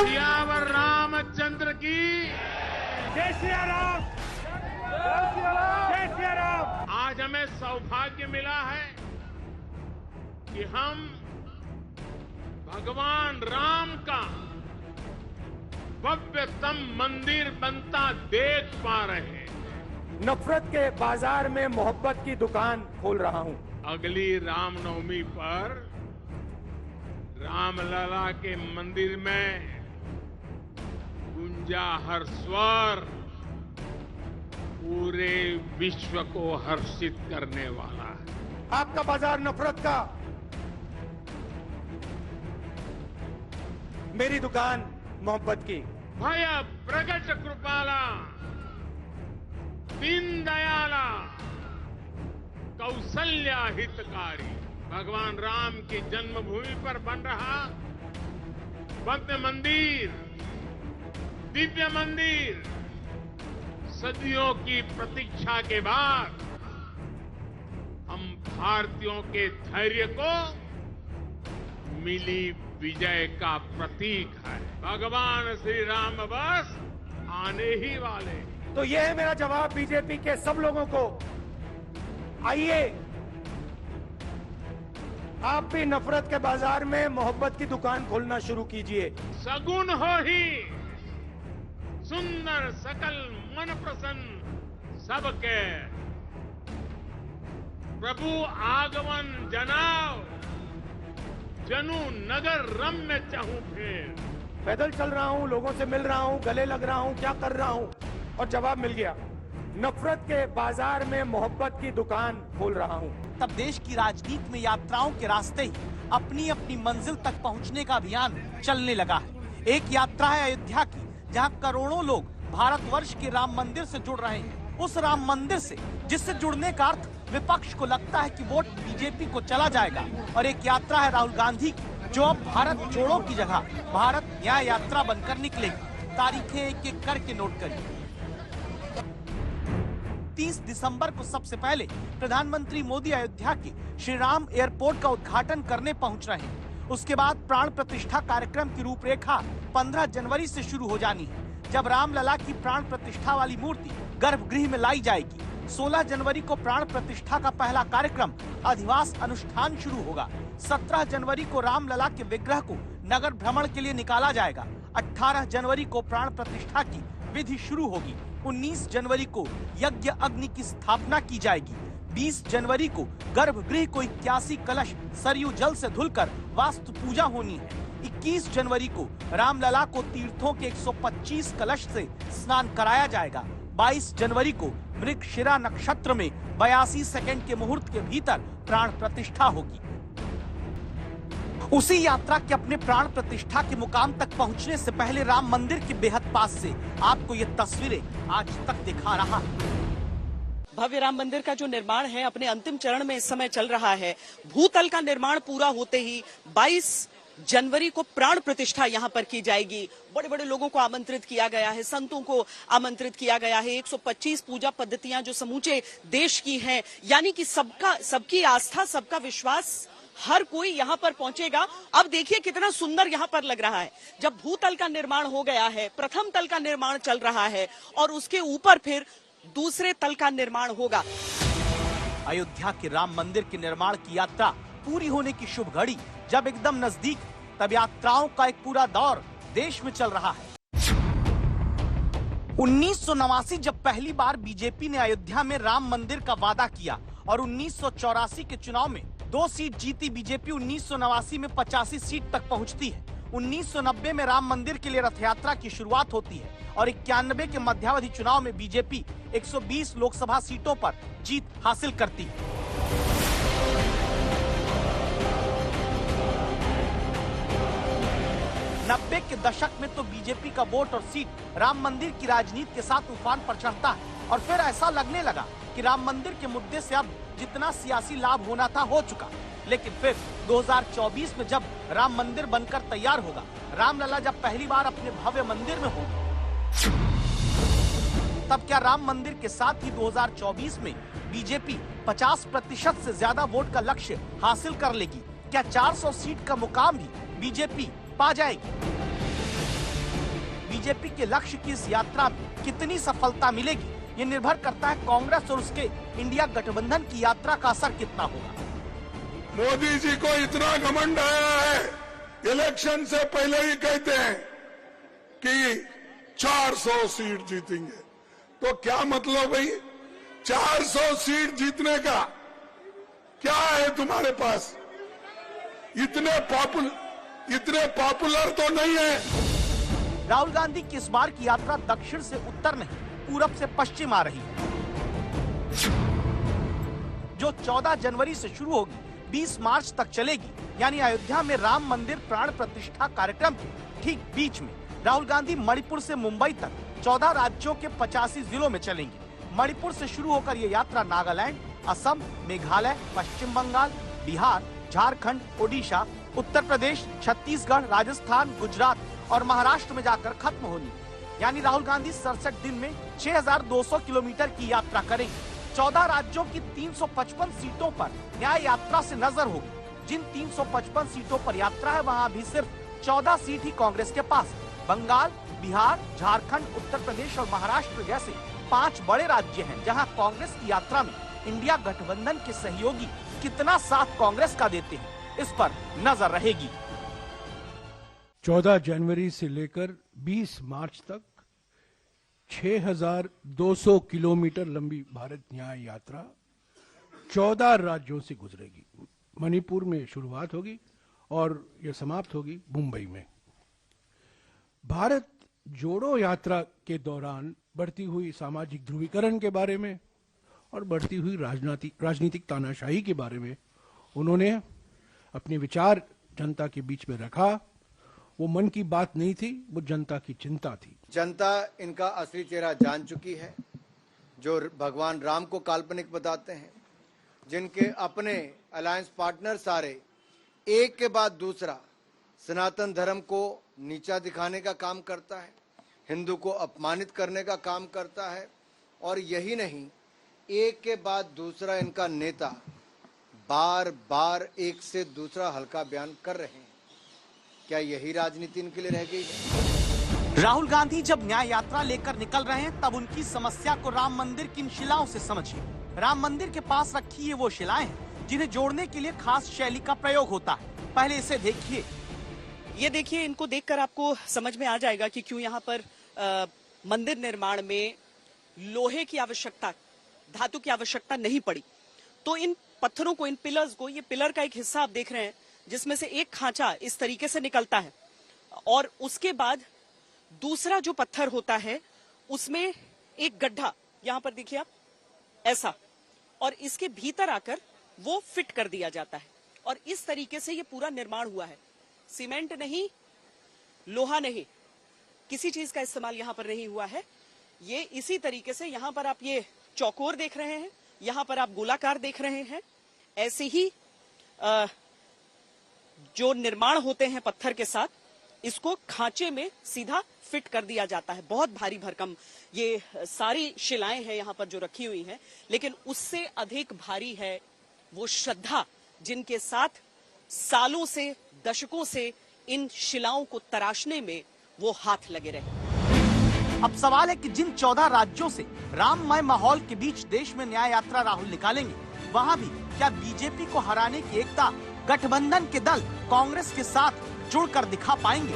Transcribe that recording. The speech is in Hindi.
सियावर रामचंद्र की जय सिया राम, जय सिया राम, जय सिया राम। आज हमें सौभाग्य मिला है कि हम भगवान राम का भव्यतम मंदिर बनता देख पा रहे हैं। नफरत के बाजार में मोहब्बत की दुकान खोल रहा हूं। अगली रामनवमी पर रामलला के मंदिर में गुंजा हर स्वर पूरे विश्व को हर्षित करने वाला है। आपका बाजार नफरत का, मेरी दुकान मोहब्बत की। भय प्रगट कृपाला दीन दयाला कौशल्या हितकारी। भगवान राम की जन्मभूमि पर बन रहा भव्य मंदिर, दिव्य मंदिर, सदियों की प्रतीक्षा के बाद हम भारतीयों के धैर्य को मिली विजय का प्रतीक है। भगवान श्री राम बस आने ही वाले। तो यह है मेरा जवाब बीजेपी के सब लोगों को। आइए, आप भी नफरत के बाजार में मोहब्बत की दुकान खोलना शुरू कीजिए। सगुन हो ही सुंदर सकल मन प्रसन्न सबके, प्रभु आगमन जनाव जनु नगर रम्य चाहूं फिर। पैदल चल रहा हूं, लोगों से मिल रहा हूं, गले लग रहा हूं, क्या कर रहा हूं, और जवाब मिल गया। नफरत के बाजार में मोहब्बत की दुकान खोल रहा हूं। तब देश की राजनीति में यात्राओं के रास्ते ही अपनी अपनी मंजिल तक पहुंचने का अभियान चलने लगा है। एक यात्रा है अयोध्या की, जहां करोड़ों लोग भारतवर्ष के राम मंदिर से जुड़ रहे हैं। उस राम मंदिर से जिससे जुड़ने का अर्थ विपक्ष को लगता है कि वोट बीजेपी को चला जाएगा। और एक यात्रा है राहुल गांधी की, जो अब भारत जोड़ो की जगह भारत न्याय यात्रा बनकर निकलेगी। तारीखें एक एक करके नोट करिए। 30 दिसंबर को सबसे पहले प्रधानमंत्री मोदी अयोध्या के श्री राम एयरपोर्ट का उद्घाटन करने पहुंच रहे हैं। उसके बाद प्राण प्रतिष्ठा कार्यक्रम की रूपरेखा 15 जनवरी से शुरू हो जानी है, जब रामलला की प्राण प्रतिष्ठा वाली मूर्ति गर्भगृह में लाई जाएगी। 16 जनवरी को प्राण प्रतिष्ठा का पहला कार्यक्रम अधिवास अनुष्ठान शुरू होगा। 17 जनवरी को रामलला के विग्रह को नगर भ्रमण के लिए निकाला जाएगा। 18 जनवरी को प्राण प्रतिष्ठा की विधि शुरू होगी। 19 जनवरी को यज्ञ अग्नि की स्थापना की जाएगी। 20 जनवरी को गर्भगृह को 81 कलश सरयू जल से धुलकर वास्तु पूजा होनी है। 21 जनवरी को रामलला को तीर्थों के 125 कलश से स्नान कराया जाएगा। 22 जनवरी को मृगशिरा नक्षत्र में 82 सेकंड के मुहूर्त के भीतर प्राण प्रतिष्ठा होगी। उसी यात्रा के अपने प्राण प्रतिष्ठा के मुकाम तक पहुंचने से पहले राम मंदिर के बेहद पास से आपको ये तस्वीरें आज तक दिखा रहा है। भव्य राम मंदिर का जो निर्माण है अपने अंतिम चरण में इस समय चल रहा है। भूतल का निर्माण पूरा होते ही 22 जनवरी को प्राण प्रतिष्ठा यहाँ पर की जाएगी। बड़े बड़े लोगों को आमंत्रित किया गया है, संतों को आमंत्रित किया गया है। 125 पूजा पद्धतियां जो समूचे देश की हैं, यानी कि सबकी आस्था, सबका विश्वास, हर कोई यहाँ पर पहुंचेगा। अब देखिए कितना सुंदर यहाँ पर लग रहा है। जब भूतल का निर्माण हो गया है, प्रथम तल का निर्माण चल रहा है और उसके ऊपर फिर दूसरे तल का निर्माण होगा। अयोध्या के राम मंदिर के निर्माण की यात्रा पूरी होने की शुभ घड़ी जब एकदम नजदीक, तब यात्राओं का एक पूरा दौर देश में चल रहा है। 1989 जब पहली बार बीजेपी ने अयोध्या में राम मंदिर का वादा किया और 1984 के चुनाव में 2 सीट जीती बीजेपी 1989 में 85 सीट तक पहुंचती है। 1990 में राम मंदिर के लिए रथ यात्रा की शुरुआत होती है और 91 के मध्यावधि चुनाव में बीजेपी 120 लोकसभा सीटों पर जीत हासिल करती है। नब्बे के दशक में तो बीजेपी का वोट और सीट राम मंदिर की राजनीति के साथ उफान पर चढ़ता है और फिर ऐसा लगने लगा कि राम मंदिर के मुद्दे से अब जितना सियासी लाभ होना था हो चुका। लेकिन फिर 2024 में जब राम मंदिर बनकर तैयार होगा, रामलला जब पहली बार अपने भव्य मंदिर में होगी, तब क्या राम मंदिर के साथ ही 2024 में बीजेपी 50% से ज्यादा वोट का लक्ष्य हासिल कर लेगी? क्या 400 सीट का मुकाम भी बीजेपी पा जाएगी? बीजेपी के लक्ष्य की इस यात्रा में कितनी सफलता मिलेगी, ये निर्भर करता है कांग्रेस और उसके इंडिया गठबंधन की यात्रा का असर कितना होगा। मोदी जी को इतना घमंड आया है, इलेक्शन से पहले ही कहते हैं कि 400 सीट जीतेंगे। तो क्या मतलब भाई, 400 सीट जीतने का क्या है तुम्हारे पास? इतने पॉपुलर तो नहीं है। राहुल गांधी की इस बार की यात्रा दक्षिण से उत्तर नहीं, पूरब से पश्चिम आ रही है, जो 14 जनवरी से शुरू होगी, 20 मार्च तक चलेगी। यानी अयोध्या में राम मंदिर प्राण प्रतिष्ठा कार्यक्रम के ठीक बीच में राहुल गांधी मणिपुर से मुंबई तक 14 राज्यों के 85 जिलों में चलेंगे। मणिपुर से शुरू होकर ये यात्रा नागालैंड, असम, मेघालय, पश्चिम बंगाल, बिहार, झारखंड, ओडिशा, उत्तर प्रदेश, छत्तीसगढ़, राजस्थान, गुजरात और महाराष्ट्र में जाकर खत्म होनी। यानी राहुल गांधी 67 दिन में 6200 किलोमीटर की यात्रा करेंगे। 14 राज्यों की 355 सीटों पर न्याय यात्रा से नजर होगी। जिन 355 सीटों पर यात्रा है, वहां भी सिर्फ 14 सीट ही कांग्रेस के पास है। बंगाल, बिहार, झारखंड, उत्तर प्रदेश और महाराष्ट्र जैसे 5 बड़े राज्य हैं, जहां कांग्रेस की यात्रा में इंडिया गठबंधन के सहयोगी कितना साथ कांग्रेस का देते हैं, इस पर नजर रहेगी। 14 जनवरी से लेकर 20 मार्च तक 6200 किलोमीटर लंबी भारत न्याय यात्रा 14 राज्यों से गुजरेगी। मणिपुर में शुरुआत होगी और यह समाप्त होगी मुंबई में। भारत जोड़ो यात्रा के दौरान बढ़ती हुई सामाजिक ध्रुवीकरण के बारे में और बढ़ती हुई राजनीतिक तानाशाही के बारे में उन्होंने अपने विचार जनता के बीच में रखा। वो मन की बात नहीं थी, वो जनता की चिंता थी। जनता इनका असली चेहरा जान चुकी है, जो भगवान राम को काल्पनिक बताते हैं, जिनके अपने अलायंस पार्टनर सारे एक के बाद दूसरा सनातन धर्म को नीचा दिखाने का काम करता है, हिंदू को अपमानित करने का काम करता है। और यही नहीं, एक के बाद दूसरा इनका नेता बार बार एक से दूसरा हल्का बयान कर रहे हैं। क्या यही राजनीति इनके लिए रह गई है? राहुल गांधी जब न्याय यात्रा लेकर निकल रहे हैं, तब उनकी समस्या को राम मंदिर की इन शिलाओं से समझिए। राम मंदिर के पास रखी ये वो शिलाएं हैं जिन्हें जोड़ने के लिए खास शैली का प्रयोग होता है। पहले इसे देखिए। ये देखिए, इनको देखकर आपको समझ में आ जाएगा कि क्यों यहाँ पर मंदिर निर्माण में लोहे की आवश्यकता, धातु की आवश्यकता नहीं पड़ी। तो इन पत्थरों को, इन पिलर्स को, ये पिलर का एक हिस्सा आप देख रहे हैं जिसमें से एक खांचा इस तरीके से निकलता है और उसके बाद दूसरा जो पत्थर होता है उसमें एक गड्ढा, यहां पर देखिए आप, ऐसा, और इसके भीतर आकर वो फिट कर दिया जाता है। और इस तरीके से ये पूरा निर्माण हुआ है। सीमेंट नहीं, लोहा नहीं, किसी चीज का इस्तेमाल यहां पर नहीं हुआ है। ये इसी तरीके से, यहां पर आप ये चौकोर देख रहे हैं, यहां पर आप गोलाकार देख रहे हैं। ऐसे ही जो निर्माण होते हैं पत्थर के साथ, इसको खांचे में सीधा फिट कर दिया जाता है। बहुत भारी भरकम ये सारी शिलाएं हैं यहां पर जो रखी हुई हैं, लेकिन उससे अधिक भारी है वो श्रद्धा जिनके साथ सालों से, दशकों से इन शिलाओं को तराशने में वो हाथ लगे रहे। अब सवाल है कि जिन 14 राज्यों से राममय माहौल के बीच देश में न्याय यात्रा राहुल निकालेंगे, वहां भी क्या बीजेपी को हराने की एकता गठबंधन के दल कांग्रेस के साथ जुड़कर दिखा पाएंगे?